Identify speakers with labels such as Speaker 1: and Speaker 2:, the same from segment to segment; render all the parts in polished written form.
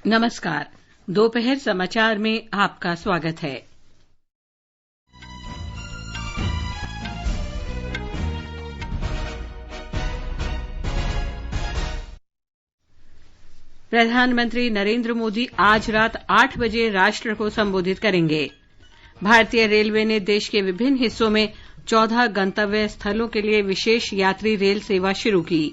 Speaker 1: नमस्कार। दोपहर समाचार में आपका स्वागत है। प्रधानमंत्री नरेंद्र मोदी आज रात 8 बजे राष्ट्र को संबोधित करेंगे। भारतीय रेलवे ने देश के विभिन्न हिस्सों में 14 गंतव्य स्थलों के लिए विशेष यात्री रेल सेवा शुरू की।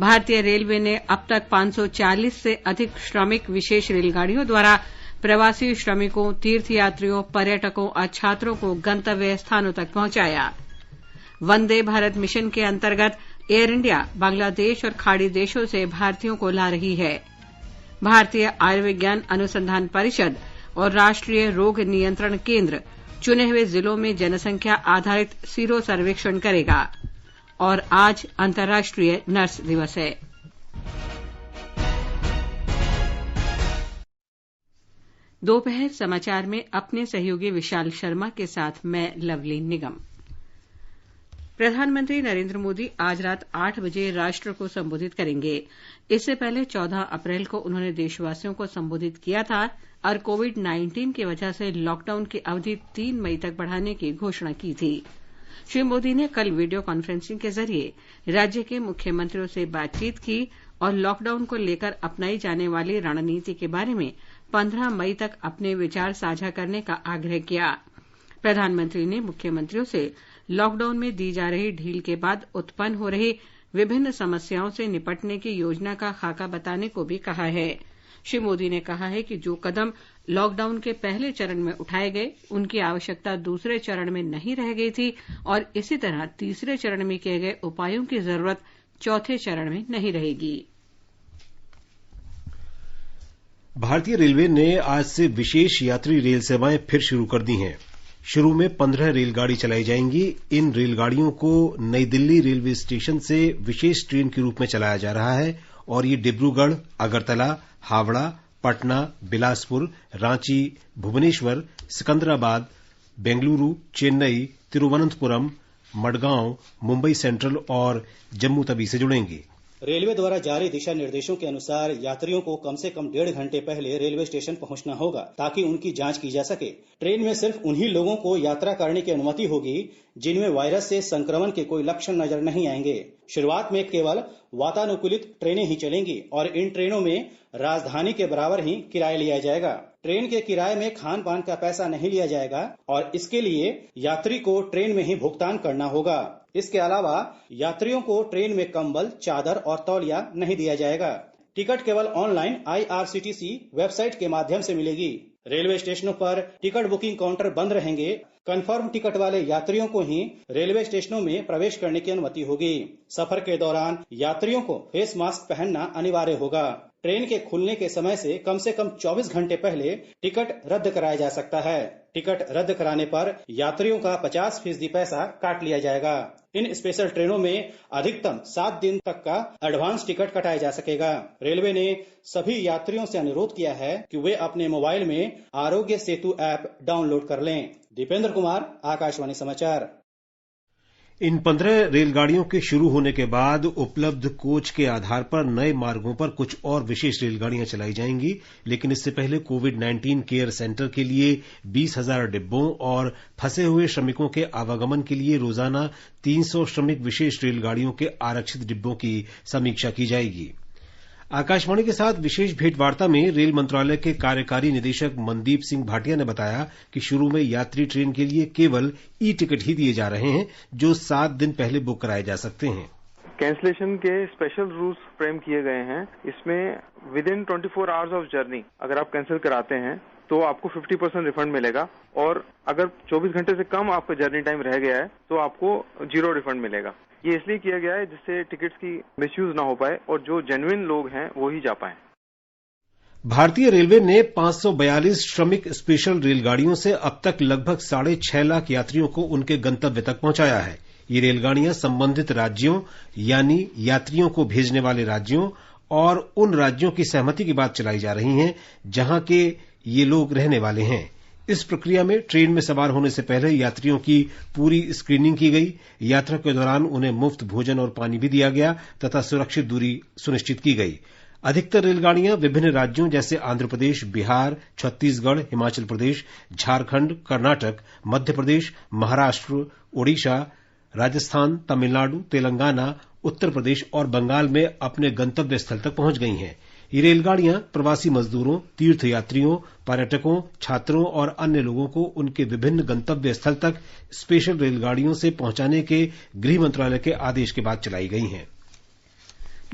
Speaker 1: भारतीय रेलवे ने अब तक 540 से अधिक श्रमिक विशेष रेलगाड़ियों द्वारा प्रवासी श्रमिकों, तीर्थयात्रियों, पर्यटकों और छात्रों को गंतव्य स्थानों तक पहुंचाया। वंदे भारत मिशन के अंतर्गत एयर इंडिया बांग्लादेश और खाड़ी देशों से भारतीयों को ला रही है। भारतीय आयुर्विज्ञान अनुसंधान परिषद और राष्ट्रीय रोग नियंत्रण केंद्र चुने हुए जिलों में जनसंख्या आधारित सीरो सर्वेक्षण करेगा। और आज अंतर्राष्ट्रीय नर्स दिवस है। दोपहर समाचार में अपने सहयोगी विशाल शर्मा के साथ मैं लवली निगम। प्रधानमंत्री नरेंद्र मोदी आज रात 8 बजे राष्ट्र को संबोधित करेंगे। इससे पहले 14 अप्रैल को उन्होंने देशवासियों को संबोधित किया था और कोविड-19 की वजह से लॉकडाउन की अवधि 3 मई तक बढ़ाने की घोषणा की थी। श्री मोदी ने कल वीडियो कॉन्फ्रेंसिंग के जरिए राज्य के मुख्यमंत्रियों से बातचीत की और लॉकडाउन को लेकर अपनाई जाने वाली रणनीति के बारे में 15 मई तक अपने विचार साझा करने का आग्रह किया। प्रधानमंत्री ने मुख्यमंत्रियों से लॉकडाउन में दी जा रही ढील के बाद उत्पन्न हो रही विभिन्न समस्याओं से निपटने की योजना का खाका बताने को भी कहा है। श्री मोदी ने कहा है कि जो कदम लॉकडाउन के पहले चरण में उठाए गए, उनकी आवश्यकता दूसरे चरण में नहीं रह गई थी और इसी तरह तीसरे चरण में किए गए उपायों की जरूरत चौथे चरण में नहीं रहेगी।
Speaker 2: भारतीय रेलवे ने आज से विशेष यात्री रेल सेवाएं फिर शुरू कर दी हैं। शुरू में 15 रेलगाड़ी चलाई जाएंगी। इन रेलगाड़ियों को नई दिल्ली रेलवे स्टेशन से विशेष ट्रेन के रूप में चलाया जा रहा है और ये डिब्रूगढ़, अगरतला, हावड़ा, पटना, बिलासपुर, रांची, भुवनेश्वर, सिकंदराबाद, बेंगलुरु, चेन्नई, तिरुवनंतपुरम, मडगांव, मुंबई सेंट्रल और जम्मू तवी से जुड़ेंगी।
Speaker 3: रेलवे द्वारा जारी दिशा निर्देशों के अनुसार यात्रियों को कम से कम 1.5 घंटे पहले रेलवे स्टेशन पहुंचना होगा ताकि उनकी जांच की जा सके। ट्रेन में सिर्फ उन्हीं लोगों को यात्रा करने की अनुमति होगी जिनमें वायरस से संक्रमण के कोई लक्षण नजर नहीं आएंगे। शुरुआत में केवल वातानुकूलित ट्रेनें ही चलेंगी और इन ट्रेनों में राजधानी के बराबर ही किराया लिया जाएगा। ट्रेन के किराए में खान पान का पैसा नहीं लिया जाएगा और इसके लिए यात्री को ट्रेन में ही भुगतान करना होगा। इसके अलावा यात्रियों को ट्रेन में कंबल, चादर और तौलिया नहीं दिया जाएगा। टिकट केवल ऑनलाइन IRCTC वेबसाइट के माध्यम से मिलेगी। रेलवे स्टेशनों पर टिकट बुकिंग काउंटर बंद रहेंगे। कंफर्म टिकट वाले यात्रियों को ही रेलवे स्टेशनों में प्रवेश करने की अनुमति होगी। सफर के दौरान यात्रियों को फेस मास्क पहनना अनिवार्य होगा। ट्रेन के खुलने के समय से कम 24 घंटे पहले टिकट रद्द कराया जा सकता है। टिकट रद्द कराने पर यात्रियों का 50% पैसा काट लिया जाएगा। इन स्पेशल ट्रेनों में अधिकतम 7 दिन तक का एडवांस टिकट कटाया जा सकेगा। रेलवे ने सभी यात्रियों से अनुरोध किया है कि वे अपने मोबाइल में आरोग्य सेतु ऐप डाउनलोड कर लें। दीपेंद्र कुमार, आकाशवाणी समाचार।
Speaker 2: इन 15 रेलगाड़ियों के शुरू होने के बाद उपलब्ध कोच के आधार पर नए मार्गों पर कुछ और विशेष रेलगाड़ियां चलाई जाएंगी, लेकिन इससे पहले कोविड-19 केयर सेंटर के लिए 20,000 डिब्बों और फंसे हुए श्रमिकों के आवागमन के लिए रोजाना 300 श्रमिक विशेष रेलगाड़ियों के आरक्षित डिब्बों की समीक्षा की जाएगी। आकाशवाणी के साथ विशेष भेंटवार्ता में रेल मंत्रालय के कार्यकारी निदेशक मनदीप सिंह भाटिया ने बताया कि शुरू में यात्री ट्रेन के लिए केवल ई-टिकट ही दिए जा रहे हैं जो 7 दिन पहले बुक कराए जा सकते हैं।
Speaker 4: कैंसलेशन के स्पेशल रूल्स फ्रेम किए गए हैं। इसमें with in 24 hours of journey अगर आप कैंसिल कराते हैं तो आपको 50% रिफंड मिलेगा और अगर 24 घंटे से कम आपका जर्नी टाइम रह गया है तो आपको 0 रिफंड मिलेगा। ये इसलिए किया गया है जिससे टिकट्स की मिसयूज ना हो पाए और जो जेन्युइन लोग हैं वो ही जा पाए।
Speaker 2: भारतीय रेलवे ने 542 श्रमिक स्पेशल रेलगाड़ियों से अब तक लगभग 6.5 लाख यात्रियों को उनके गंतव्य तक पहुंचाया है। ये रेलगाड़ियां संबंधित राज्यों यानी यात्रियों को भेजने वाले राज्यों और उन राज्यों की सहमति के बाद चलाई जा रही हैं जहां के ये लोग रहने वाले हैं। इस प्रक्रिया में ट्रेन में सवार होने से पहले यात्रियों की पूरी स्क्रीनिंग की गई। यात्रा के दौरान उन्हें मुफ्त भोजन और पानी भी दिया गया तथा सुरक्षित दूरी सुनिश्चित की गई। अधिकतर रेलगाड़ियां विभिन्न राज्यों जैसे आंध्र प्रदेश, बिहार, छत्तीसगढ़, हिमाचल प्रदेश, झारखंड, कर्नाटक, मध्य प्रदेश, महाराष्ट्र, ओडिशा, राजस्थान, तमिलनाडु, तेलंगाना, उत्तर प्रदेश और बंगाल में अपने गंतव्य स्थल तक पहुंच गई हैं। ये रेलगाड़ियां प्रवासी मजदूरों, तीर्थयात्रियों, पर्यटकों, छात्रों और अन्य लोगों को उनके विभिन्न गंतव्य स्थल तक स्पेशल रेलगाड़ियों से पहुंचाने के गृह मंत्रालय के आदेश के बाद चलाई गई हैं।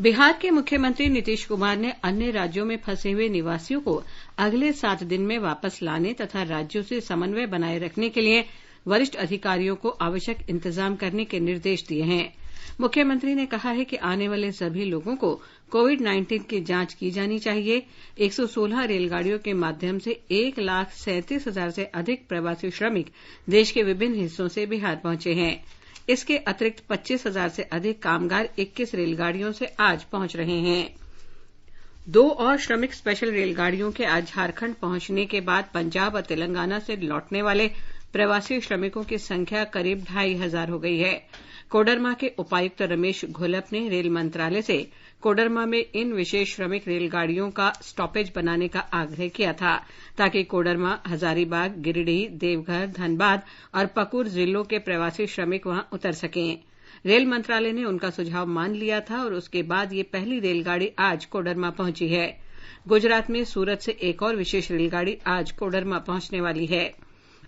Speaker 1: बिहार के मुख्यमंत्री नीतीश कुमार ने अन्य राज्यों में फंसे हुए निवासियों को अगले 7 दिन में वापस लाने तथा राज्यों से समन्वय बनाए रखने के लिए वरिष्ठ अधिकारियों को आवश्यक इंतजाम करने के निर्देश दिए हैं। मुख्यमंत्री ने कहा है कि आने वाले सभी लोगों को कोविड-19 की जांच की जानी चाहिए। 116 रेलगाड़ियों के माध्यम से 1,37,000 से अधिक प्रवासी श्रमिक देश के विभिन्न हिस्सों से बिहार पहुंचे हैं। इसके अतिरिक्त 25,000 से अधिक कामगार 21 रेलगाड़ियों से आज पहुंच रहे हैं। 2 और श्रमिक स्पेशल रेलगाड़ियों के आज झारखंड पहुंचने के बाद पंजाब और तेलंगाना से लौटने वाले प्रवासी श्रमिकों की संख्या करीब 2,500 हो गई है। कोडरमा के उपायुक्त रमेश घोलप ने रेल मंत्रालय से कोडरमा में इन विशेष श्रमिक रेलगाड़ियों का स्टॉपेज बनाने का आग्रह किया था ताकि कोडरमा, हजारीबाग, गिरिडीह, देवघर, धनबाद और पकुर जिलों के प्रवासी श्रमिक वहां उतर सकें। रेल मंत्रालय ने उनका सुझाव मान लिया था और उसके बाद ये पहली रेलगाड़ी आज कोडरमा पहुंची है। गुजरात में सूरत से एक और विशेष रेलगाड़ी आज कोडरमा पहुंचने वाली है।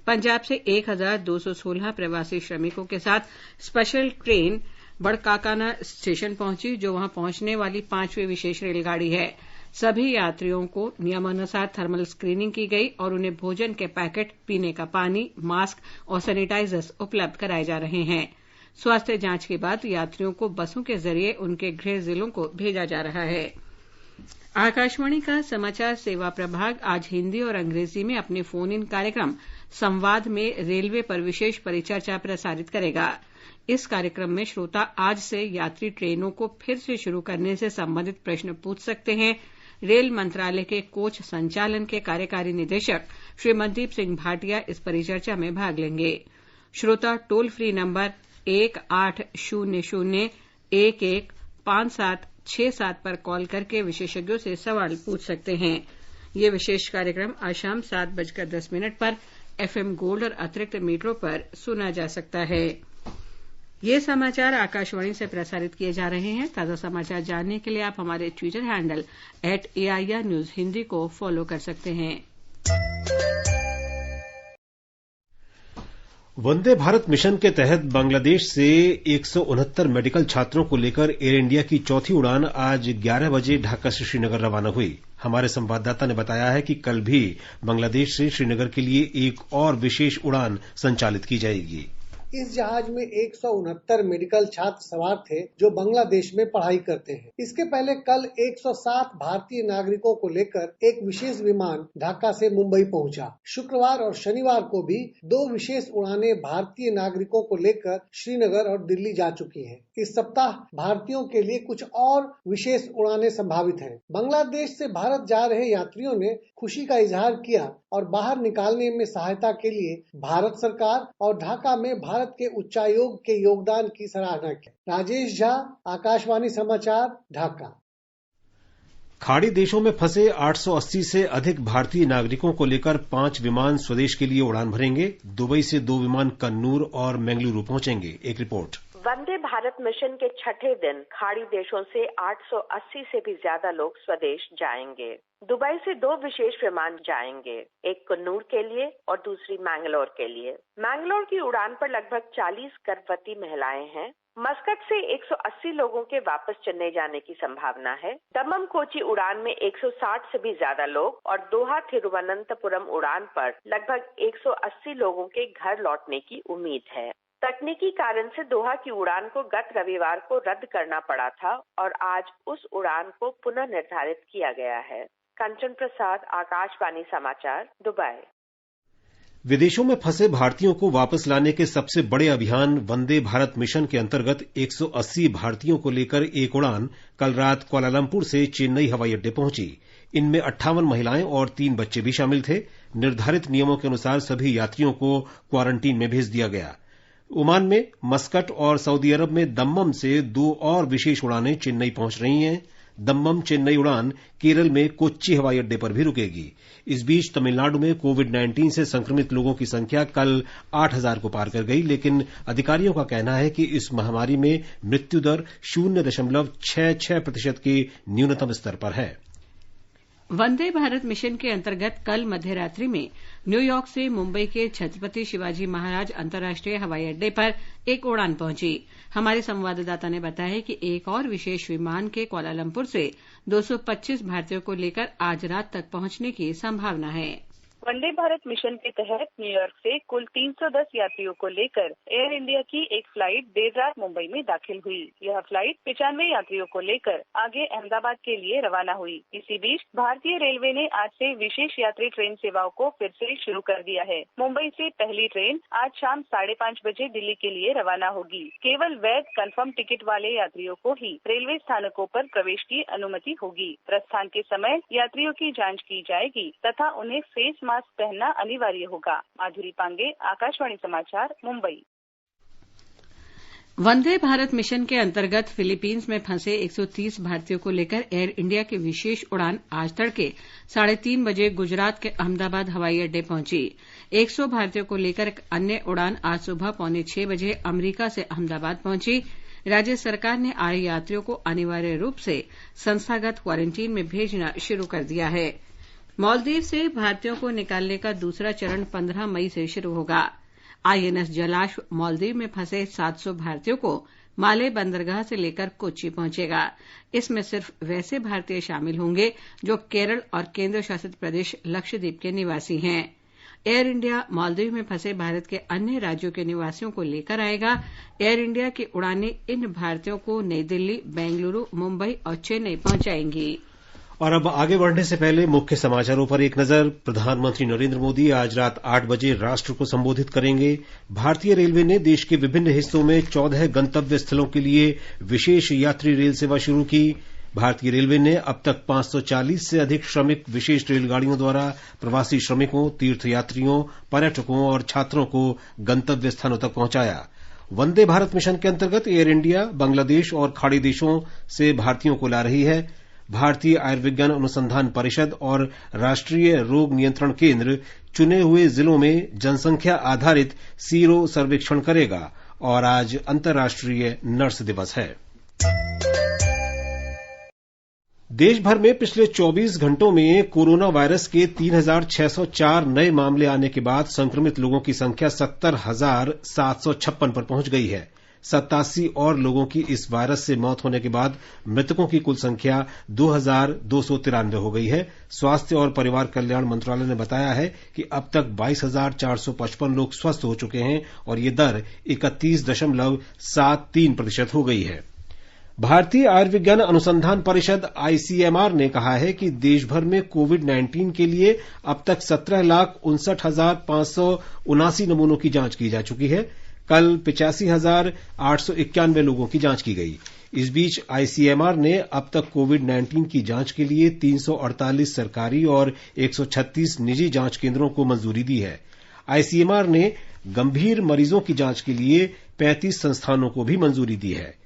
Speaker 1: पंजाब से 1,216 प्रवासी श्रमिकों के साथ स्पेशल ट्रेन बड़काकाना स्टेशन पहुंची, जो वहां पहुंचने वाली 5वीं विशेष रेलगाड़ी है। सभी यात्रियों को नियमानुसार थर्मल स्क्रीनिंग की गई और उन्हें भोजन के पैकेट, पीने का पानी, मास्क और सैनिटाइजर्स उपलब्ध कराए जा रहे हैं। स्वास्थ्य जांच के बाद यात्रियों को बसों के जरिए उनके गृह जिलों को भेजा जा रहा है। आकाशवाणी का समाचार सेवा प्रभाग आज हिंदी और अंग्रेजी में अपने फोन इन कार्यक्रम संवाद में रेलवे पर विशेष परिचर्चा प्रसारित करेगा। इस कार्यक्रम में श्रोता आज से यात्री ट्रेनों को फिर से शुरू करने से संबंधित प्रश्न पूछ सकते हैं। रेल मंत्रालय के कोच संचालन के कार्यकारी निदेशक श्री मनदीप सिंह भाटिया इस परिचर्चा में भाग लेंगे। श्रोता टोल फ्री नंबर 1800-11-5767 पर कॉल करके विशेषज्ञों से सवाल पूछ सकते हैं। ये विशेष कार्यक्रम आज शाम 7:10 पर FM गोल्ड और अतिरिक्त मीटरों पर सुना जा सकता है। ये समाचार आकाशवाणी से प्रसारित किए जा रहे हैं। ताजा समाचार जानने के लिए आप हमारे Twitter handle @AIR News Hindi को फॉलो कर सकते हैं।
Speaker 2: वंदे भारत मिशन के तहत बांग्लादेश से 169 मेडिकल छात्रों को लेकर एयर इंडिया की चौथी उड़ान आज 11 बजे ढाका से श्रीनगर रवाना हुई। हमारे संवाददाता ने बताया है कि कल भी बांग्लादेश से श्रीनगर के लिए एक और विशेष उड़ान संचालित की जाएगी।
Speaker 5: इस जहाज में 169 मेडिकल छात्र सवार थे जो बांग्लादेश में पढ़ाई करते हैं। इसके पहले कल 107 भारतीय नागरिकों को लेकर एक विशेष विमान ढाका से मुंबई पहुंचा। शुक्रवार और शनिवार को भी 2 विशेष उड़ानें भारतीय नागरिकों को लेकर श्रीनगर और दिल्ली जा चुकी हैं। इस सप्ताह भारतीयों के लिए कुछ और विशेष उड़ानें संभावित हैं। बांग्लादेश से भारत जा रहे यात्रियों ने खुशी का इजहार किया और बाहर निकालने में सहायता के लिए भारत सरकार और ढाका में भारत के उच्चायोग के योगदान की सराहना की। राजेश झा, आकाशवाणी समाचार, ढाका।
Speaker 2: खाड़ी देशों में फंसे 880 से अधिक भारतीय नागरिकों को लेकर 5 विमान स्वदेश के लिए उड़ान भरेंगे। दुबई से 2 विमान कन्नूर और बेंगलुरु पहुंचेंगे। एक रिपोर्ट।
Speaker 6: वंदे भारत मिशन के छठे दिन खाड़ी देशों से 880 से भी ज्यादा लोग स्वदेश जाएंगे। दुबई से 2 विशेष विमान जाएंगे, एक कन्नूर के लिए और दूसरी मैंगलोर के लिए। मैंगलोर की उड़ान पर लगभग 40 गर्भवती महिलाएं हैं। मस्कट से 180 लोगों के वापस चेन्नई जाने की संभावना है। दमम कोची उड़ान में 160 से भी ज्यादा लोग और दोहा तिरुवनंतपुरम उड़ान पर लगभग 180 लोगों के घर लौटने की उम्मीद है। तकनीकी कारण से दोहा की उड़ान को गत रविवार को रद्द करना पड़ा था और आज उस उड़ान को पुनः निर्धारित किया गया है। कंचन प्रसाद, आकाशवाणी समाचार, दुबई।
Speaker 2: विदेशों में फंसे भारतीयों को वापस लाने के सबसे बड़े अभियान वंदे भारत मिशन के अंतर्गत 180 भारतीयों को लेकर एक उड़ान कल रात कुआलालंपुर से चेन्नई हवाई अड्डे पहुंची। इनमें 58 महिलाएं और 3 बच्चे भी शामिल थे। निर्धारित नियमों के अनुसार सभी यात्रियों को क्वारंटीन में भेज दिया गया। ओमान में मस्कट और सऊदी अरब में दम्मम से 2 और विशेष उड़ानें चेन्नई पहुंच रही हैं। दम्बम चेन्नई उड़ान केरल में कोच्चि हवाई अड्डे पर भी रुकेगी। इस बीच तमिलनाडु में कोविड-19 से संक्रमित लोगों की संख्या कल 8,000 को पार कर गई, लेकिन अधिकारियों का कहना है कि इस महामारी में मृत्यु दर 0.66% के न्यूनतम स्तर पर है।
Speaker 1: वंदे भारत मिशन के अंतर्गत कल मध्यरात्रि में न्यूयॉर्क से मुंबई के छत्रपति शिवाजी महाराज अंतर्राष्ट्रीय हवाई अड्डे पर एक उड़ान पहुंची। हमारे संवाददाता ने बताया है कि एक और विशेष विमान के कुआलालंपुर से 225 भारतीयों को लेकर आज रात तक पहुंचने की संभावना है।
Speaker 7: वंदे भारत मिशन के तहत न्यूयॉर्क से कुल 310 यात्रियों को लेकर एयर इंडिया की एक फ्लाइट देर रात मुंबई में दाखिल हुई। यह फ्लाइट 95 यात्रियों को लेकर आगे अहमदाबाद के लिए रवाना हुई। इसी बीच भारतीय रेलवे ने आज से विशेष यात्री ट्रेन सेवाओं को फिर से शुरू कर दिया है। मुंबई से पहली ट्रेन आज शाम 5:30 बजे दिल्ली के लिए रवाना होगी। केवल वैध कंफर्म टिकट वाले यात्रियों को ही रेलवे स्थानकों पर प्रवेश की अनुमति होगी। प्रस्थान के समय यात्रियों की जांच की जाएगी तथा उन्हें फेस मास्क पहनना अनिवार्य होगा। माधुरी पांगे, आकाशवाणी समाचार, मुंबई।
Speaker 1: वंदे भारत मिशन के अंतर्गत फिलीपींस में फंसे 130 भारतीयों को लेकर एयर इंडिया की विशेष उड़ान आज तड़के 3:30 बजे गुजरात के अहमदाबाद हवाई अड्डे पहुंची। 100 भारतीयों को लेकर एक अन्य उड़ान आज सुबह 5:45 बजे अमरीका से अहमदाबाद पहुंची। राज्य सरकार ने आए यात्रियों को अनिवार्य रूप से संस्थागत क्वारंटीन में भेजना शुरू कर दिया है। मालदीव से भारतीयों को निकालने का दूसरा चरण 15 मई से शुरू होगा। आईएनएस जलाश्व मालदीव में फंसे 700 भारतीयों को माले बंदरगाह से लेकर कोच्चि पहुंचेगा। इसमें सिर्फ वैसे भारतीय शामिल होंगे जो केरल और केंद्र शासित प्रदेश लक्षद्वीप के निवासी हैं। एयर इंडिया मालदीव में फंसे भारत के अन्य राज्यों के निवासियों को लेकर आएगा। एयर इंडिया की उड़ानें इन भारतीयों को नई दिल्ली, बेंगलुरु, मुंबई और चेन्नई पहुंचाएंगी।
Speaker 2: और अब आगे बढ़ने से पहले मुख्य समाचारों पर एक नजर। प्रधानमंत्री नरेंद्र मोदी आज रात 8 बजे राष्ट्र को संबोधित करेंगे। भारतीय रेलवे ने देश के विभिन्न हिस्सों में 14 गंतव्य स्थलों के लिए विशेष यात्री रेल सेवा शुरू की। भारतीय रेलवे ने अब तक 540 से अधिक श्रमिक विशेष रेलगाड़ियों द्वारा प्रवासी श्रमिकों, तीर्थयात्रियों, पर्यटकों और छात्रों को गंतव्य स्थानों तक पहुंचाया। वंदे भारत मिशन के अंतर्गत एयर इंडिया बांग्लादेश और खाड़ी देशों से भारतीयों को ला रही है। भारतीय आयुर्विज्ञान अनुसंधान परिषद और राष्ट्रीय रोग नियंत्रण केंद्र चुने हुए जिलों में जनसंख्या आधारित सीरो सर्वेक्षण करेगा और आज अंतर्राष्ट्रीय नर्स दिवस है। देश भर में पिछले 24 घंटों में कोरोना वायरस के 3,604 नए मामले आने के बाद संक्रमित लोगों की संख्या 70,756 पर पहुंच गई है। 87 और लोगों की इस वायरस से मौत होने के बाद मृतकों की कुल संख्या 2,293 हो गई है। स्वास्थ्य और परिवार कल्याण मंत्रालय ने बताया है कि अब तक 22,455 लोग स्वस्थ हो चुके हैं और ये दर 31.73% हो गई है। भारतीय आयुर्विज्ञान अनुसंधान परिषद आईसीएमआर ने कहा है कि देश भर में कोविड-19 के लिए अब तक 17,59,579 नमूनों की जांच की जा चुकी है। कल 85,891 लोगों की जांच की गई। इस बीच आईसीएमआर ने अब तक कोविड-19 की जांच के लिए 348 सरकारी और 136 निजी जांच केंद्रों को मंजूरी दी है। आईसीएमआर ने गंभीर मरीजों की जांच के लिए 35 संस्थानों को भी मंजूरी दी है।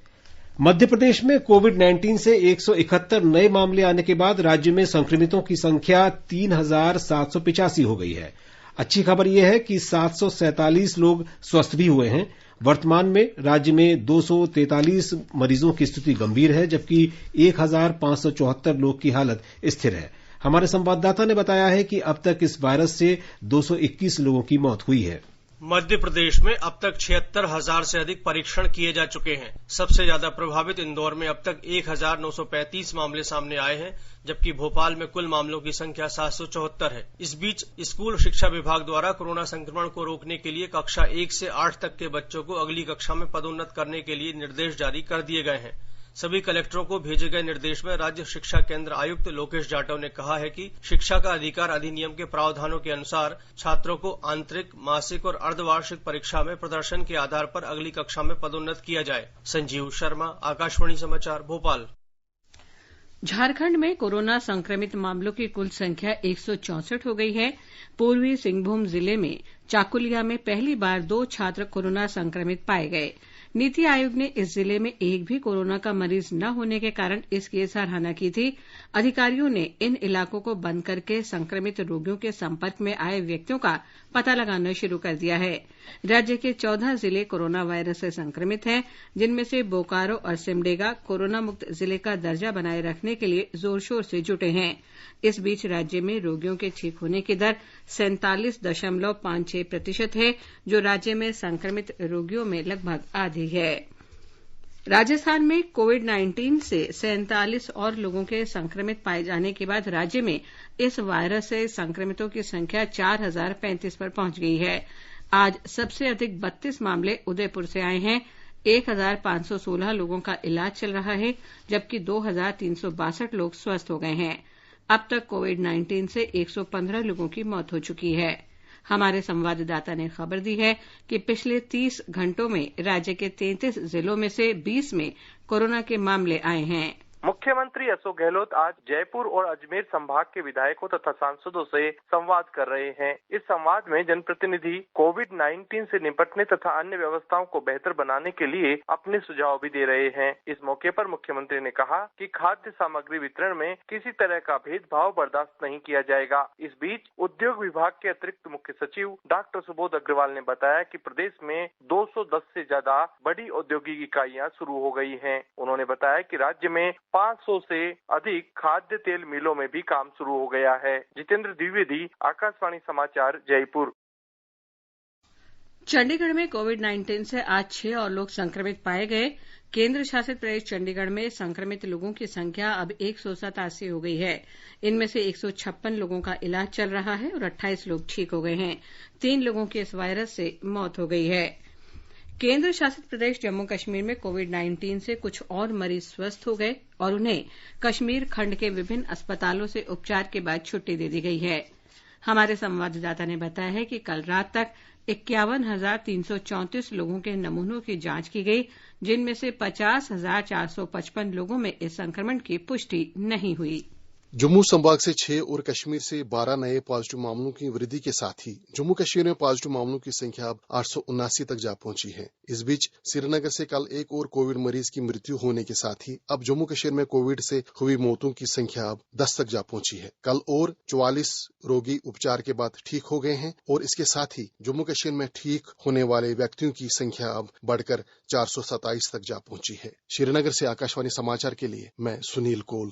Speaker 2: मध्य प्रदेश में कोविड-19 से 171 नए मामले आने के बाद राज्य में संक्रमितों की संख्या 3,785 हो गई है। अच्छी खबर यह है कि 747 लोग स्वस्थ भी हुए हैं। वर्तमान में राज्य में 243 मरीजों की स्थिति गंभीर है, जबकि 1,574 लोग की हालत स्थिर है। हमारे संवाददाता ने बताया है कि अब तक इस वायरस से 221 लोगों की मौत हुई है।
Speaker 8: मध्य प्रदेश में अब तक 76,000 से अधिक परीक्षण किए जा चुके हैं। सबसे ज्यादा प्रभावित इंदौर में अब तक 1,935 मामले सामने आए हैं, जबकि भोपाल में कुल मामलों की संख्या 774 है। इस बीच स्कूल शिक्षा विभाग द्वारा कोरोना संक्रमण को रोकने के लिए कक्षा 1 से 8 तक के बच्चों को अगली कक्षा में पदोन्नत करने के लिए निर्देश जारी कर दिए गए हैं। सभी कलेक्टरों को भेजे गए निर्देश में राज्य शिक्षा केंद्र आयुक्त लोकेश जाटव ने कहा है कि शिक्षा का अधिकार अधिनियम के प्रावधानों के अनुसार छात्रों को आंतरिक, मासिक और अर्धवार्षिक परीक्षा में प्रदर्शन के आधार पर अगली कक्षा में पदोन्नत किया जाए। संजीव शर्मा, आकाशवाणी समाचार, भोपाल।
Speaker 1: झारखंड में कोरोना संक्रमित मामलों की कुल संख्या 164 हो गई है। पूर्वी सिंहभूम जिले में चाकुलिया में पहली बार 2 छात्र कोरोना संक्रमित पाए गए। नीति आयोग ने इस जिले में एक भी कोरोना का मरीज न होने के कारण इसकी सराहना की थी। अधिकारियों ने इन इलाकों को बंद करके संक्रमित रोगियों के संपर्क में आए व्यक्तियों का पता लगाना शुरू कर दिया है। राज्य के 14 जिले कोरोना वायरस से संक्रमित हैं, जिनमें से बोकारो और सिमडेगा कोरोना मुक्त जिले का दर्जा बनाए रखने के लिए जोर शोर से जुटे हैं। इस बीच राज्य में रोगियों के ठीक होने की दर 47.56% है, जो राज्य में संक्रमित रोगियों में लगभग आधी है। राजस्थान में कोविड-19 से 47 और लोगों के संक्रमित पाए जाने के बाद राज्य में इस वायरस से संक्रमितों की संख्या 4035 पर पहुंच गई है। आज सबसे अधिक 32 मामले उदयपुर से आए हैं। 1516 लोगों का इलाज चल रहा है, जबकि 2362 लोग स्वस्थ हो गए हैं। अब तक कोविड-19 से 115 लोगों की मौत हो चुकी है। हमारे संवाददाता ने खबर दी है कि पिछले 30 घंटों में राज्य के 33 जिलों में से 20 में कोरोना के मामले आए हैं।
Speaker 9: मुख्यमंत्री अशोक गहलोत आज जयपुर और अजमेर संभाग के विधायकों तथा सांसदों से संवाद कर रहे हैं। इस संवाद में जनप्रतिनिधि कोविड-19 से निपटने तथा अन्य व्यवस्थाओं को बेहतर बनाने के लिए अपने सुझाव भी दे रहे हैं। इस मौके पर मुख्यमंत्री ने कहा कि खाद्य सामग्री वितरण में किसी तरह का भेदभाव बर्दाश्त नहीं किया जाएगा। इस बीच उद्योग विभाग के अतिरिक्त मुख्य सचिव डॉक्टर सुबोध अग्रवाल ने बताया कि प्रदेश में 210 से ज्यादा बड़ी औद्योगिक इकाइयां शुरू हो गई हैं। उन्होंने बताया कि राज्य में 500 से अधिक खाद्य तेल मिलों में भी काम शुरू हो गया है। जितेंद्र द्विवेदी, आकाशवाणी समाचार, जयपुर।
Speaker 1: चंडीगढ़ में कोविड-19 से आज 6 और लोग संक्रमित पाए गए। केंद्र शासित प्रदेश चंडीगढ़ में संक्रमित लोगों की संख्या अब 187 हो गई है। इनमें से 156 लोगों का इलाज चल रहा है और 28 लोग ठीक हो गए हैं। 3 लोगों की इस वायरस से मौत हो गई है। केंद्र शासित प्रदेश जम्मू कश्मीर में कोविड-19 से कुछ और मरीज स्वस्थ हो गए और उन्हें कश्मीर खंड के विभिन्न अस्पतालों से उपचार के बाद छुट्टी दे दी गई है। हमारे संवाददाता ने बताया है कि कल रात तक 51,334 लोगों के नमूनों की जांच की गई, जिनमें से 50,455 लोगों में इस संक्रमण की पुष्टि नहीं हुई।
Speaker 10: जम्मू संभाग से 6 और कश्मीर से 12 नए पॉजिटिव मामलों की वृद्धि के साथ ही जम्मू कश्मीर में पॉजिटिव मामलों की संख्या अब 879 तक जा पहुंची है। इस बीच श्रीनगर से कल एक और कोविड मरीज की मृत्यु होने के साथ ही अब जम्मू कश्मीर में कोविड से हुई मौतों की संख्या अब 10 तक जा पहुंची है। कल और 44 रोगी उपचार के बाद ठीक हो गए हैं और इसके साथ ही जम्मू कश्मीर में ठीक होने वाले व्यक्तियों की संख्या अब बढ़कर 427 तक जा पहुंची है। श्रीनगर से आकाशवाणी समाचार के लिए मैं सुनील कोल।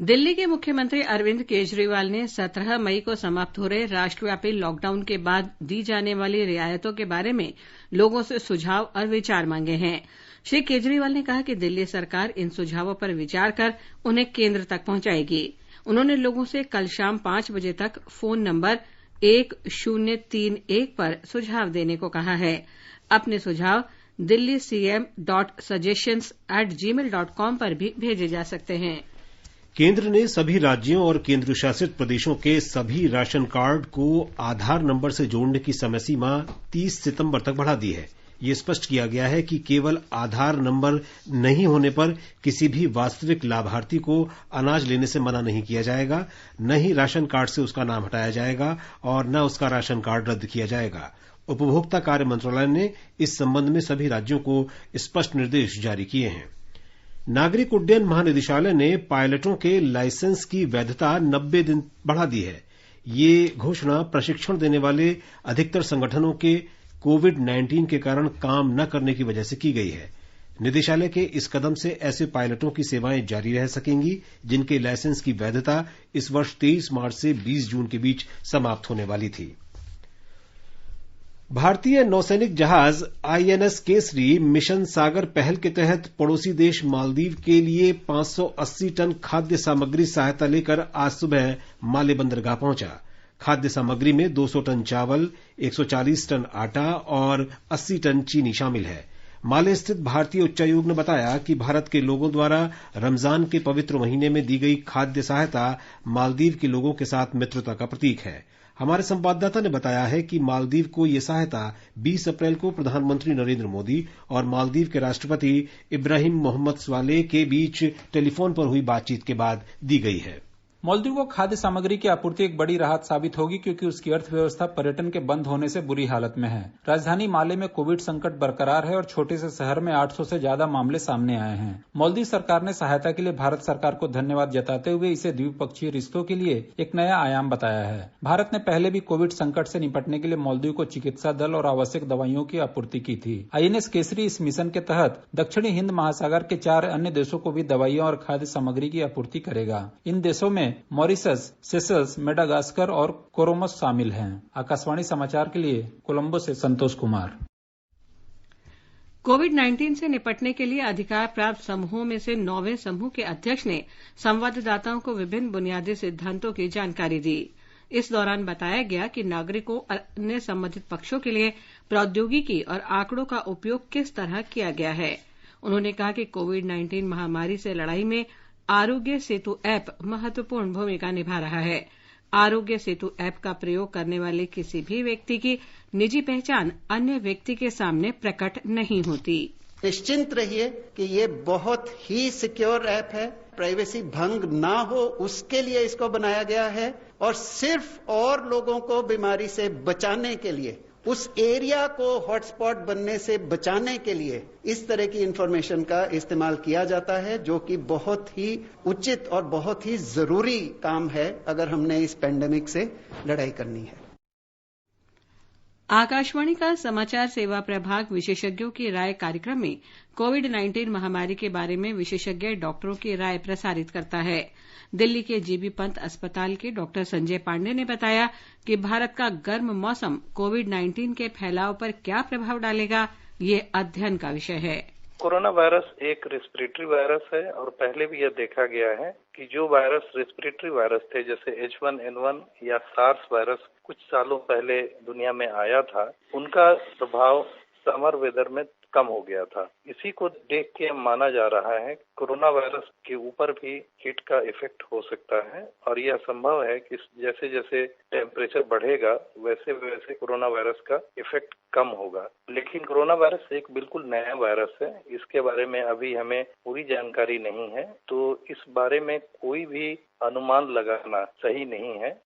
Speaker 1: दिल्ली के मुख्यमंत्री अरविंद केजरीवाल ने 17 मई को समाप्त हो रहे राष्ट्रव्यापी लॉकडाउन के बाद दी जाने वाली रियायतों के बारे में लोगों से सुझाव और विचार मांगे हैं। श्री केजरीवाल ने कहा कि दिल्ली सरकार इन सुझावों पर विचार कर उन्हें केंद्र तक पहुंचाएगी। उन्होंने लोगों से कल शाम 5 बजे तक फोन नंबर 1031 पर सुझाव देने को कहा है। अपने सुझाव dellicm.suggestions@gmail.com पर भी भेजे जा सकते हैं।
Speaker 2: केंद्र ने सभी राज्यों और केंद्र शासित प्रदेशों के सभी राशन कार्ड को आधार नंबर से जोड़ने की समय सीमा 30 सितंबर तक बढ़ा दी है। ये स्पष्ट किया गया है कि केवल आधार नंबर नहीं होने पर किसी भी वास्तविक लाभार्थी को अनाज लेने से मना नहीं किया जाएगा, न ही राशन कार्ड से उसका नाम हटाया जाएगा और न उसका राशन कार्ड रद्द किया जाएगा। उपभोक्ता कार्य मंत्रालय ने इस संबंध में सभी राज्यों को स्पष्ट निर्देश जारी किए हैं। नागरिक उड्डयन महानिदेशालय ने पायलटों के लाइसेंस की वैधता 90 दिन बढ़ा दी है। ये घोषणा प्रशिक्षण देने वाले अधिकतर संगठनों के कोविड-19 के कारण काम न करने की वजह से की गई है। निदेशालय के इस कदम से ऐसे पायलटों की सेवाएं जारी रह सकेंगी जिनके लाइसेंस की वैधता इस वर्ष 23 मार्च से 20 जून के बीच समाप्त होने वाली थी। भारतीय नौसैनिक जहाज आईएनएस केसरी मिशन सागर पहल के तहत पड़ोसी देश मालदीव के लिए 580 टन खाद्य सामग्री सहायता लेकर आज सुबह माले बंदरगाह पहुंचा। खाद्य सामग्री में 200 टन चावल, 140 टन आटा और 80 टन चीनी शामिल है। माले स्थित भारतीय उच्चायोग ने बताया कि भारत के लोगों द्वारा रमजान के पवित्र महीने में दी गई खाद्य सहायता मालदीव के लोगों के साथ मित्रता का प्रतीक है। हमारे संवाददाता ने बताया है कि मालदीव को यह सहायता 20 अप्रैल को प्रधानमंत्री नरेंद्र मोदी और मालदीव के राष्ट्रपति इब्राहिम मोहम्मद स्वालेह के बीच टेलीफोन पर हुई बातचीत के बाद दी गई है।
Speaker 11: मालदीव को खाद्य सामग्री की आपूर्ति एक बड़ी राहत साबित होगी क्योंकि उसकी अर्थव्यवस्था पर्यटन के बंद होने से बुरी हालत में है। राजधानी माले में कोविड संकट बरकरार है और छोटे से शहर में 800 से ज्यादा मामले सामने आए हैं। मालदीव सरकार ने सहायता के लिए भारत सरकार को धन्यवाद जताते हुए इसे द्विपक्षीय रिश्तों के लिए एक नया आयाम बताया है। भारत ने पहले भी कोविड संकट से निपटने के लिए मालदीव को चिकित्सा दल और आवश्यक दवाइयों की आपूर्ति की थी। INS केसरी इस मिशन के तहत दक्षिणी हिंद महासागर के 4 अन्य देशों को भी दवाइयां और खाद्य सामग्री की आपूर्ति करेगा। इन देशों में मॉरिशस, सेशल्स, मेडागास्कर और कोरोमस शामिल हैं। आकाशवाणी समाचार के लिए कोलंबो से संतोष कुमार।
Speaker 1: कोविड-19 से निपटने के लिए अधिकार प्राप्त समूहों में से 9वें समूह के अध्यक्ष ने संवाददाताओं को विभिन्न बुनियादी सिद्धांतों की जानकारी दी। इस दौरान बताया गया कि नागरिकों और अन्य संबंधित पक्षों के लिए प्रौद्योगिकी और आंकड़ों का उपयोग किस तरह किया गया है। उन्होंने कहा कि कोविड-19 महामारी से लड़ाई में आरोग्य सेतु ऐप महत्वपूर्ण भूमिका निभा रहा है। आरोग्य सेतु ऐप का प्रयोग करने वाले किसी भी व्यक्ति की निजी पहचान अन्य व्यक्ति के सामने प्रकट नहीं होती।
Speaker 12: निश्चिंत रहिए कि ये बहुत ही सिक्योर ऐप है। प्राइवेसी भंग ना हो उसके लिए इसको बनाया गया है और सिर्फ और लोगों को बीमारी से बचाने के लिए, उस एरिया को हॉटस्पॉट बनने से बचाने के लिए इस तरह की इंफॉर्मेशन का इस्तेमाल किया जाता है, जो कि बहुत ही उचित और बहुत ही जरूरी काम है अगर हमने इस पेंडेमिक से लड़ाई करनी है।
Speaker 1: आकाशवाणी का समाचार सेवा प्रभाग विशेषज्ञों की राय कार्यक्रम में कोविड-19 महामारी के बारे में विशेषज्ञ डॉक्टरों की राय प्रसारित करता है। दिल्ली के जीबी पंत अस्पताल के डॉक्टर संजय पांडे ने बताया कि भारत का गर्म मौसम कोविड-19 के फैलाव पर क्या प्रभाव डालेगा, ये अध्ययन का विषय है।
Speaker 13: कोरोना वायरस एक रेस्पिरेटरी वायरस है और पहले भी यह देखा गया है कि जो वायरस रेस्पिरेटरी वायरस थे, जैसे H1N1 या सार्स वायरस कुछ सालों पहले दुनिया में आया था, उनका प्रभाव समर वेदर में कम हो गया था। इसी को देख के माना जा रहा है कोरोना वायरस के ऊपर भी हीट का इफेक्ट हो सकता है और यह संभव है कि जैसे जैसे टेम्परेचर बढ़ेगा वैसे वैसे कोरोना वायरस का इफेक्ट कम होगा। लेकिन कोरोना वायरस एक बिल्कुल नया वायरस है, इसके बारे में अभी हमें पूरी जानकारी नहीं है, तो इस बारे में कोई भी अनुमान लगाना सही नहीं है।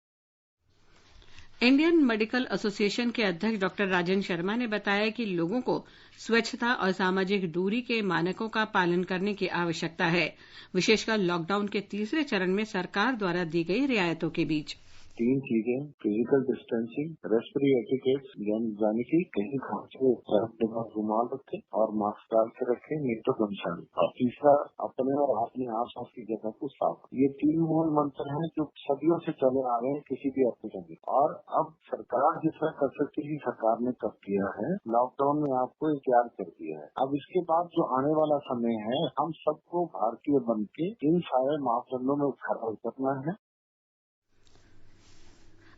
Speaker 1: इंडियन मेडिकल एसोसिएशन के अध्यक्ष डॉक्टर राजन शर्मा ने बताया कि लोगों को स्वच्छता और सामाजिक दूरी के मानकों का पालन करने की आवश्यकता है, विशेषकर लॉकडाउन के तीसरे चरण में सरकार द्वारा दी गई रियायतों के बीच।
Speaker 14: 3 चीजें, फिजिकल डिस्टेंसिंग, रेस्पिरेटरी एटिकेट्स, यानी कि कहीं खांसते रुमाल रखें और मास्क डाल के रखें, नहीं तो गमछा। और तीसरा, अपने और अपने आसपास की जगह को साफ। ये 3 मूल मंत्र हैं जो सदियों से चले आ रहे हैं किसी भी एपिडेमिक। और अब सरकार जितना कर सकती है सरकार ने कर दिया है, लॉकडाउन में आपको एहतियात कर दिया है। अब इसके बाद जो आने वाला समय है, हम सबको भारतीय बन के इन सारे मापदंडों में खरा उतरना है।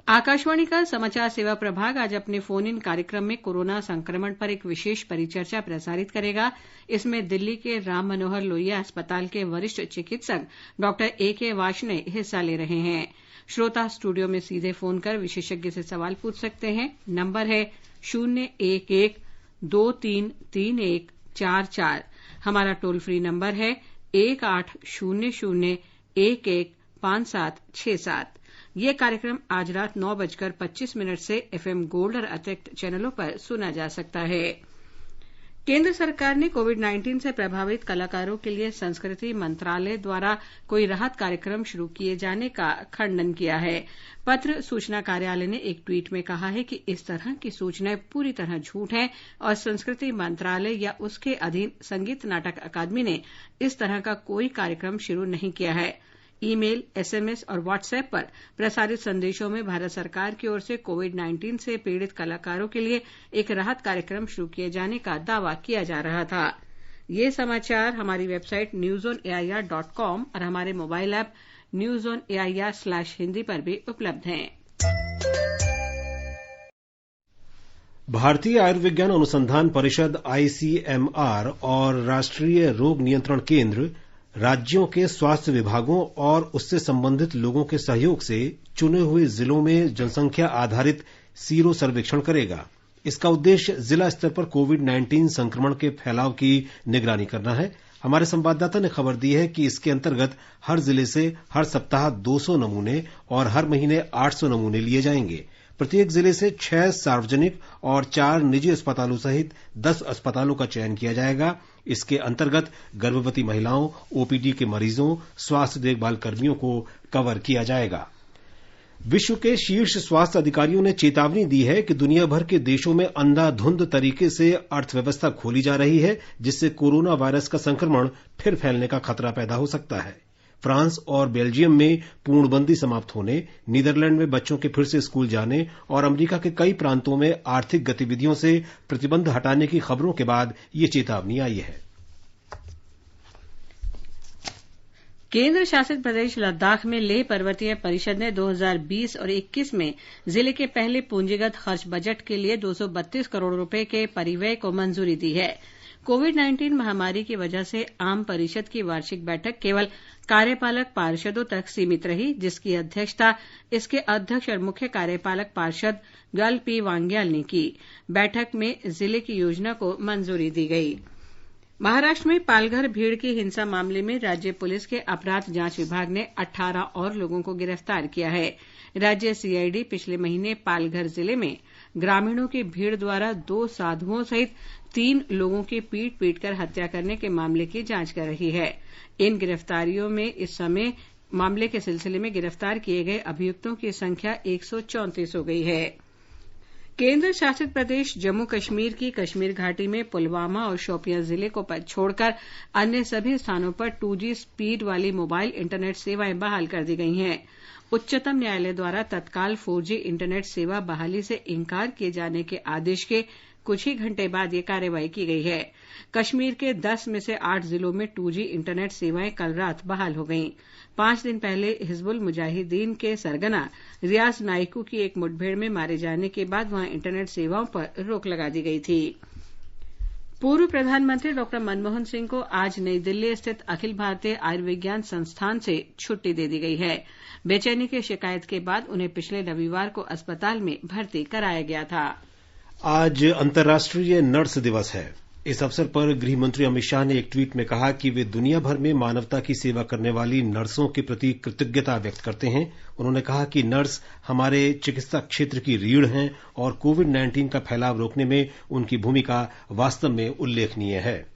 Speaker 1: आकाशवाणी का समाचार सेवा प्रभाग आज अपने फोन इन कार्यक्रम में कोरोना संक्रमण पर एक विशेष परिचर्चा प्रसारित करेगा। इसमें दिल्ली के राम मनोहर लोहिया अस्पताल के वरिष्ठ चिकित्सक डॉक्टर AK वार्ष्णेय हिस्सा ले रहे हैं। श्रोता स्टूडियो में सीधे फोन कर विशेषज्ञ से सवाल पूछ सकते हैं। नंबर है 011-233144। हमारा टोल फ्री नंबर है 1800-115767। ये कार्यक्रम आज रात 9:25 से FM गोल्ड और अतिरिक्त चैनलों पर सुना जा सकता है। केंद्र सरकार ने कोविड-19 से प्रभावित कलाकारों के लिए संस्कृति मंत्रालय द्वारा कोई राहत कार्यक्रम शुरू किए जाने का खंडन किया है। पत्र सूचना कार्यालय ने एक ट्वीट में कहा है कि इस तरह की सूचनाएं पूरी तरह झूठ हैं और संस्कृति मंत्रालय या उसके अधीन संगीत नाटक अकादमी ने इस तरह का कोई कार्यक्रम शुरू नहीं किया है। ईमेल, SMS और व्हाट्सएप पर प्रसारित संदेशों में भारत सरकार की ओर से कोविड-19 से पीड़ित कलाकारों के लिए एक राहत कार्यक्रम शुरू किए जाने का दावा किया जा रहा था। ये समाचार हमारी वेबसाइट newsonair.com और हमारे मोबाइल ऐप newsonair/hindi पर भी उपलब्ध हैं।
Speaker 2: भारतीय आयुर्विज्ञान अनुसंधान परिषद ICMR और राष्ट्रीय रोग नियंत्रण केंद्र राज्यों के स्वास्थ्य विभागों और उससे संबंधित लोगों के सहयोग से चुने हुए जिलों में जनसंख्या आधारित सीरो सर्वेक्षण करेगा। इसका उद्देश्य जिला स्तर पर कोविड-19 संक्रमण के फैलाव की निगरानी करना है। हमारे संवाददाता ने खबर दी है कि इसके अंतर्गत हर जिले से हर सप्ताह 200 नमूने और हर महीने 800 नमूने लिए जाएंगे। प्रत्येक जिले से 6 सार्वजनिक और 4 निजी अस्पतालों सहित 10 अस्पतालों का चयन किया जाएगा। इसके अंतर्गत गर्भवती महिलाओं, ओपीडी के मरीजों, स्वास्थ्य देखभाल कर्मियों को कवर किया जाएगा। विश्व के शीर्ष स्वास्थ्य अधिकारियों ने चेतावनी दी है कि दुनिया भर के देशों में अंधाधुंध तरीके से अर्थव्यवस्था खोली जा रही है, जिससे कोरोना वायरस का संक्रमण फिर फैलने का खतरा पैदा हो सकता है। फ्रांस और बेल्जियम में पूर्णबंदी समाप्त होने, नीदरलैंड में बच्चों के फिर से स्कूल जाने और अमेरिका के कई प्रांतों में आर्थिक गतिविधियों से प्रतिबंध हटाने की खबरों के बाद ये चेतावनी आई है।
Speaker 1: केंद्र शासित प्रदेश लद्दाख में लेह पर्वतीय परिषद ने 2020 और 21 में जिले के पहले पूंजीगत खर्च बजट के लिए 232 करोड़ रुपए के परिव्यय को मंजूरी दी है। कोविड-19 महामारी की वजह से आम परिषद की वार्षिक बैठक केवल कार्यपालक पार्षदों तक सीमित रही, जिसकी अध्यक्षता इसके अध्यक्ष और मुख्य कार्यपालक पार्षद गल पी वांग्याल ने की। बैठक में जिले की योजना को मंजूरी दी गई। महाराष्ट्र में पालघर भीड़ की हिंसा मामले में राज्य पुलिस के अपराध जांच विभाग ने 18 और लोगों को गिरफ्तार किया है। राज्य सीआईडी पिछले महीने पालघर जिले में ग्रामीणों की भीड़ द्वारा 2 साधुओं सहित 3 लोगों की पीट-पीटकर हत्या करने के मामले की जांच कर रही है। इन गिरफ्तारियों में इस समय मामले के सिलसिले में गिरफ्तार किए गए अभियुक्तों की संख्या 134 हो गई है। केंद्र शासित प्रदेश जम्मू कश्मीर की कश्मीर घाटी में पुलवामा और शोपियां जिले को छोड़कर अन्य सभी स्थानों पर 2G स्पीड वाली मोबाइल इंटरनेट सेवाएं बहाल कर दी गई हैं। उच्चतम न्यायालय द्वारा तत्काल 4G इंटरनेट सेवा बहाली से इंकार किए जाने के आदेश के कुछ ही घंटे बाद ये कार्रवाई की गई है। कश्मीर के 10 में से 8 जिलों में 2G इंटरनेट सेवाएं कल रात बहाल हो गईं। 5 दिन पहले हिजबुल मुजाहिदीन के सरगना रियाज नाइकू की एक मुठभेड़ में मारे जाने के बाद वहां इंटरनेट सेवाओं पर रोक लगा दी गई थी। पूर्व प्रधानमंत्री डॉ मनमोहन सिंह को आज नई दिल्ली स्थित अखिल भारतीय आयुर्विज्ञान संस्थान से छुट्टी दे दी गई है। बेचैनी की शिकायत के बाद उन्हें पिछले रविवार को अस्पताल में भर्ती कराया गया था।
Speaker 2: आज अंतर्राष्ट्रीय नर्स दिवस है। इस अवसर पर गृह मंत्री अमित शाह ने एक ट्वीट में कहा कि वे दुनिया भर में मानवता की सेवा करने वाली नर्सों के प्रति कृतज्ञता व्यक्त करते हैं। उन्होंने कहा कि नर्स हमारे चिकित्सा क्षेत्र की रीढ़ हैं और कोविड-19 का फैलाव रोकने में उनकी भूमिका वास्तव में उल्लेखनीय है।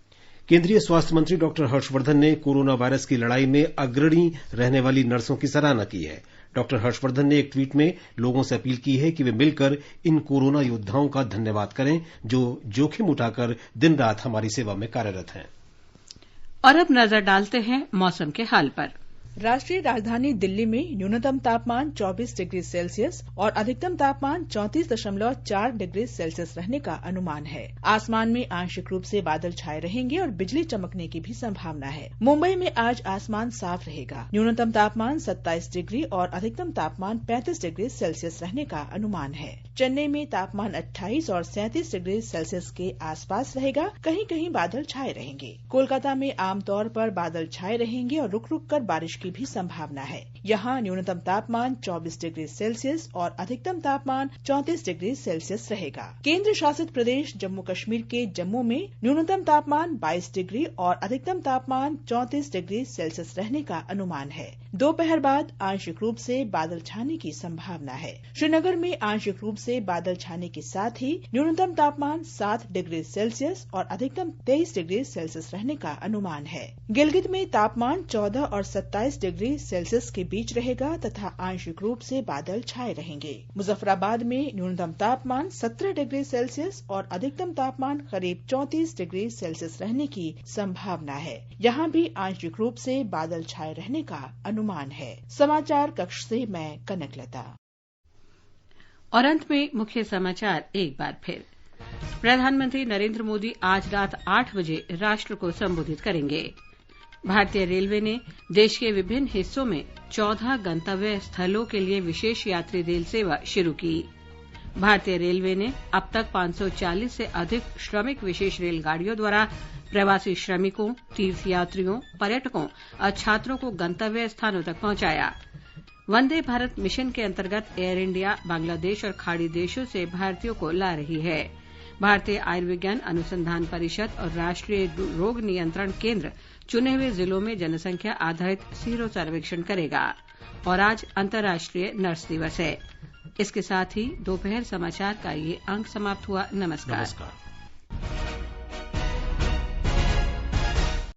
Speaker 2: केंद्रीय स्वास्थ्य मंत्री डॉक्टर हर्षवर्धन ने कोरोना वायरस की लड़ाई में अग्रणी रहने वाली नर्सों की सराहना की है। डॉक्टर हर्षवर्धन ने एक ट्वीट में लोगों से अपील की है कि वे मिलकर इन कोरोना योद्धाओं का धन्यवाद करें जो जोखिम उठाकर दिन रात हमारी सेवा में कार्यरत हैं।
Speaker 1: और अब नजर डालते हैं मौसम के हाल पर।
Speaker 15: राष्ट्रीय राजधानी दिल्ली में न्यूनतम तापमान 24 डिग्री सेल्सियस और अधिकतम तापमान 34.4 डिग्री सेल्सियस रहने का अनुमान है। आसमान में आंशिक रूप से बादल छाए रहेंगे और बिजली चमकने की भी संभावना है। मुंबई में आज आसमान साफ रहेगा। न्यूनतम तापमान 27 डिग्री और अधिकतम तापमान 35 डिग्री सेल्सियस रहने का अनुमान है। चेन्नई में तापमान 28 और 37 डिग्री सेल्सियस के आसपास रहेगा। कहीं कहीं बादल छाए रहेंगे। कोलकाता में आमतौर पर बादल छाए रहेंगे और रुक रुक कर बारिश की भी संभावना है। यहाँ न्यूनतम तापमान 24 डिग्री सेल्सियस और अधिकतम तापमान 34 डिग्री सेल्सियस रहेगा। केंद्र शासित प्रदेश जम्मू कश्मीर के जम्मू में न्यूनतम तापमान 22 डिग्री और अधिकतम तापमान 34 डिग्री सेल्सियस रहने का अनुमान है। दोपहर बाद आंशिक रूप से बादल छाने की संभावना है। श्रीनगर में आंशिक रूप से बादल छाने के साथ ही न्यूनतम तापमान 7 डिग्री सेल्सियस और अधिकतम 23 डिग्री सेल्सियस रहने का अनुमान है। गिलगित में तापमान 14 और 27 डिग्री सेल्सियस के बीच रहेगा तथा आंशिक रूप से बादल छाए रहेंगे। मुजफ्फराबाद में न्यूनतम तापमान 17 डिग्री सेल्सियस और अधिकतम तापमान करीब 34 डिग्री सेल्सियस रहने की संभावना है। यहाँ भी आंशिक रूप से बादल छाए रहने का अनुमान है। समाचार कक्ष से मैं कनकलता।
Speaker 1: और अंत में मुख्य समाचार एक बार फिर। प्रधानमंत्री नरेंद्र मोदी आज रात 8 बजे राष्ट्र को संबोधित करेंगे। भारतीय रेलवे ने देश के विभिन्न हिस्सों में 14 गंतव्य स्थलों के लिए विशेष यात्री रेल सेवा शुरू की। भारतीय रेलवे ने अब तक 540 से अधिक श्रमिक विशेष रेलगाड़ियों द्वारा प्रवासी श्रमिकों, तीर्थयात्रियों, पर्यटकों और छात्रों को गंतव्य स्थानों तक पहुंचाया। वंदे भारत मिशन के अंतर्गत एयर इंडिया बांग्लादेश और खाड़ी देशों से भारतीयों को ला रही है। भारतीय आयुर्विज्ञान अनुसंधान परिषद और राष्ट्रीय रोग नियंत्रण केंद्र चुने हुए जिलों में जनसंख्या आधारित सीरो सर्वेक्षण करेगा। और आज अंतर्राष्ट्रीय नर्स दिवस है। इसके साथ ही दोपहर समाचार का ये अंक समाप्त हुआ। नमस्कार।